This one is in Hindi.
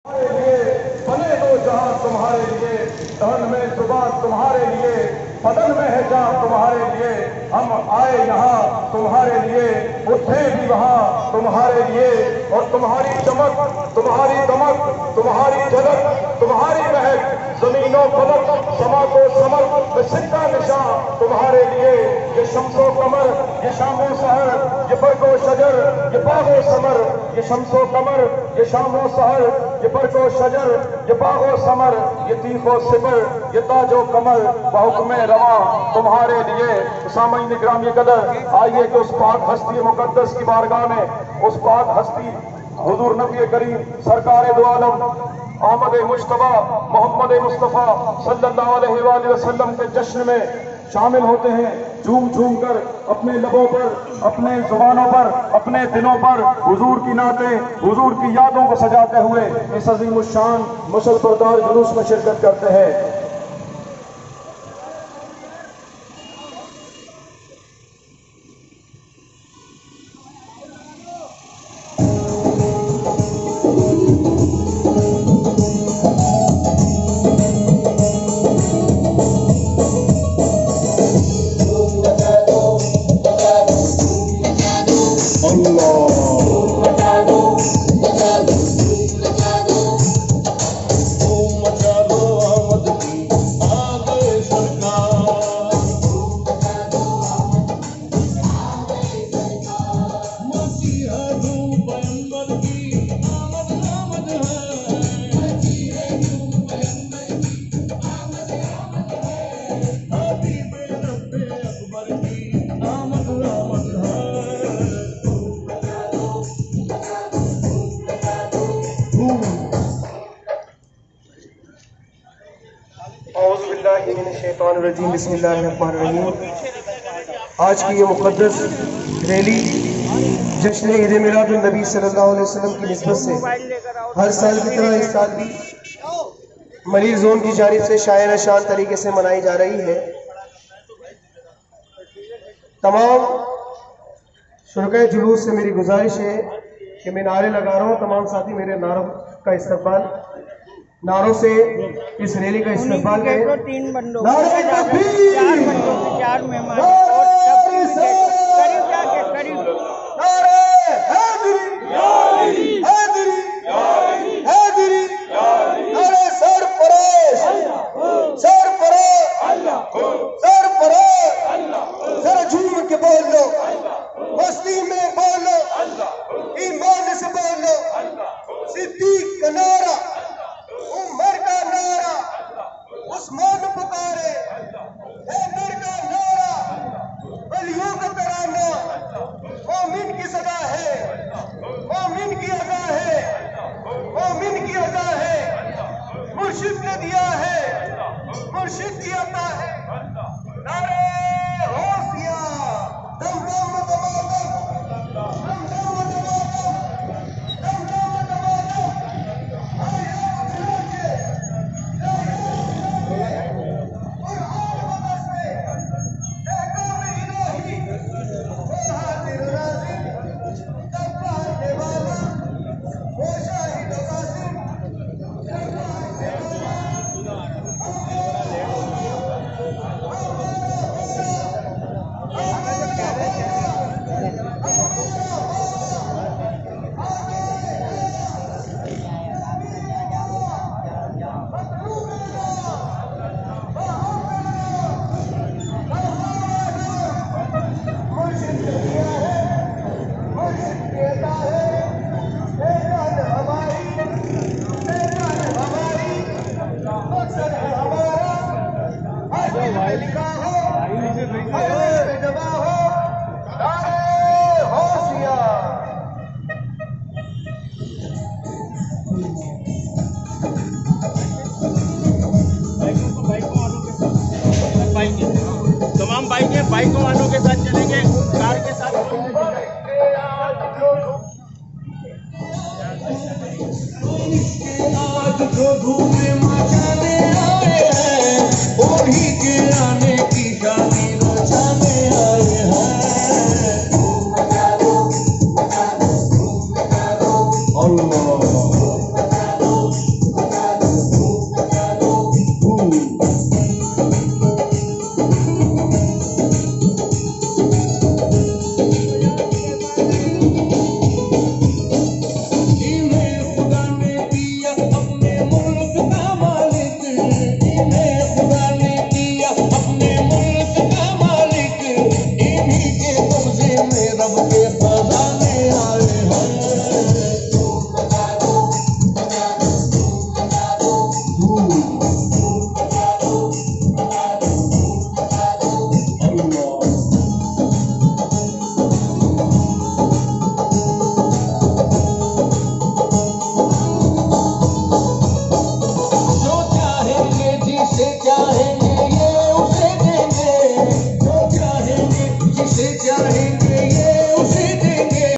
तुम्हारे लिए बने दो जहां तुम्हारे लिए, तन में जुबान तुम्हारे लिए, बदन में है जान तुम्हारे लिए। हम आए यहाँ तुम्हारे लिए, उठे भी वहाँ तुम्हारे लिए। और तुम्हारी चमक, तुम्हारी दमक, तुम्हारी झलक, तुम्हारी महक, जमीनों फलक, समा को समर में सिक्का निशान तुम्हारे लिए। ये शम्सो कमर, ये शामो सहर, ये बरगो शजर, ये बागो समर। ये शम्सो कमर, ये शामो सहर, ये बरगो शजर, ये बागो समर, ये तीखो सिबर, ये ताजो कमर, बहुक्मे रवा तुम्हारे लिए। सामईन ग्रामी कदर, आइए कि उस पाक हस्ती मुकद्दस की बारगाह में, उस पाक हस्ती हुजूर नबी करीम सरकार दो आलम अहमद मुश्तबा मोहम्मद मुस्तफ़ा सल्लल्लाहु अलैहि वसल्लम के जश्न में शामिल होते हैं। झूम झूम कर अपने लबों पर, अपने जुबानों पर, अपने दिलों पर हुजूर की नाते, हुजूर की यादों को सजाते हुए इस अजीम शान मुसलबरदार जुलूस में शिरकत करते हैं। आज की ये मुक़द्दस रैली जश्न ईद मिलाद नबी सल्लल्लाहु अलैहि वसल्लम की निस्बत से हर साल की तरह इस साल भी मलिर जोन की जानिब से शायरा शान तरीके से मनाई जा रही है। तमाम शुरकाए जुलूस से मेरी गुजारिश है कि मैं नारे लगा रहा हूँ, तमाम साथी मेरे नारों का इस्तकबाल, नारों से इस रैली का इस्तेमाल करें। 3 बंदों, 4 बंदों, 4 मेहमान और करीब जाके करीब। जरा झूम के बोल लो, मस्ती में बोलो, ईमान से बोलो, सिद्दीक का नारा, उमर का नारा, उस्मान पुकारे, हैदर का नारा, वलियों का तराना, मोमिन की सदा है, मोमिन की अदा है, मोमिन की अदा है, मुर्शिद ने दिया है, मुर्शिद की अता है। नारे होशिया, दम दम दमादम, दम दम दमादम, दम दम दमादम। तमाम बाइकों वालों के साथ चलेंगे, कार के साथ। जो धूम मचाने